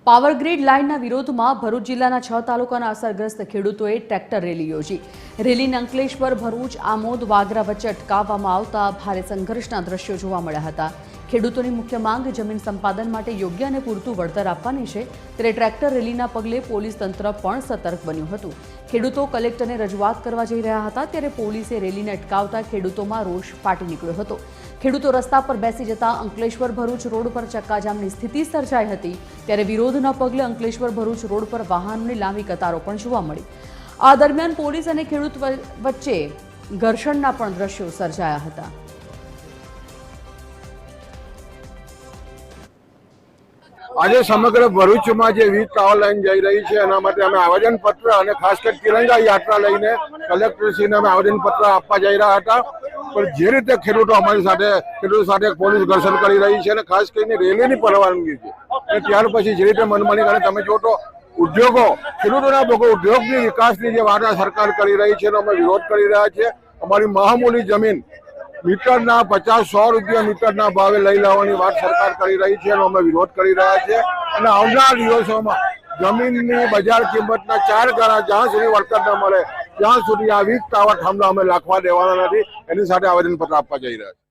Power Grid લાઇનના વિરોધમાં ભરૂચ જિલ્લાના 6 તાલુકાના અસરગ્રસ્ત ખેડૂતોએ ટ્રેક્ટર રેલી યોજી। રેલીને અંકલેશ્વર, ભરૂચ, આમોદ, વાગરા વચ્ચે અટકાવવામાં આવતા ભારે સંઘર્ષના દ્રશ્યો જોવા મળ્યા હતા। ખેડૂતોની મુખ્ય માંગ જમીન સંપાદન માટે યોગ્ય અને પૂરતું વળતર આપવાની છે, ત્યારે ટ્રેક્ટર રેલીના પગલે પોલીસ તંત્ર પણ સતર્ક બન્યું હતું। ખેડૂતો કલેક્ટરને રજૂઆત કરવા જઈ રહ્યા હતા ત્યારે પોલીસે રેલીને અટકાવતા ખેડૂતોમાં રોષ ફાટી નીકળ્યો હતો। ખેડૂતો રસ્તા પર બેસી જતા અંકલેશ્વર ભરૂચ રોડ પર ચક્કાજામની સ્થિતિ સર્જાઈ હતી, ત્યારે વિરોધના પગલે અંકલેશ્વર ભરૂચ રોડ પર વાહનોની લાંબી કતારો પણ જોવા મળી। આ દરમિયાન પોલીસ અને ખેડૂત વચ્ચે ઘર્ષણના પણ દ્રશ્યો સર્જાયા હતા। આજે સમગ્ર ભરૂચમાં જે વીજ ટાવર લાઈન જઈ રહી છે એના માટે અમે આવેદનપત્ર અને ખાસ કરી તિરંગા યાત્રા લઈને કલેક્ટરશ્રીને અમે આવેદનપત્ર આપવા જઈ રહ્યા હતા, પણ જે રીતે ખેડૂતો સાથે પોલીસ ઘર્ષણ કરી રહી છે અને ખાસ કરીને રેલીની પરવાનગી છે અને ત્યાર પછી જે રીતે મનમાની કરે તમે જો તો ઉદ્યોગો ખેડૂતોના લોકો ઉદ્યોગની વિકાસની જે વાર્તા સરકાર કરી રહી છે એનો અમે વિરોધ કરી રહ્યા છીએ। અમારી મહામૂલી જમીન મીટરના 50-100 રૂપિયા મીટરના ભાવે લઈ લાવવાની વાત સરકાર કરી રહી છે એનો અમે વિરોધ કરી રહ્યા છીએ અને આવનાર દિવસોમાં જમીનની બજાર કિંમતના 4 ગણા જ્યાં સુધી વળતર ન મળે ત્યાં સુધી આ વીજ ટાવર થાંભલા અમે લાખવા દેવાના નથી। એની સાથે આવેદનપત્ર આપવા જઈ રહ્યા છીએ।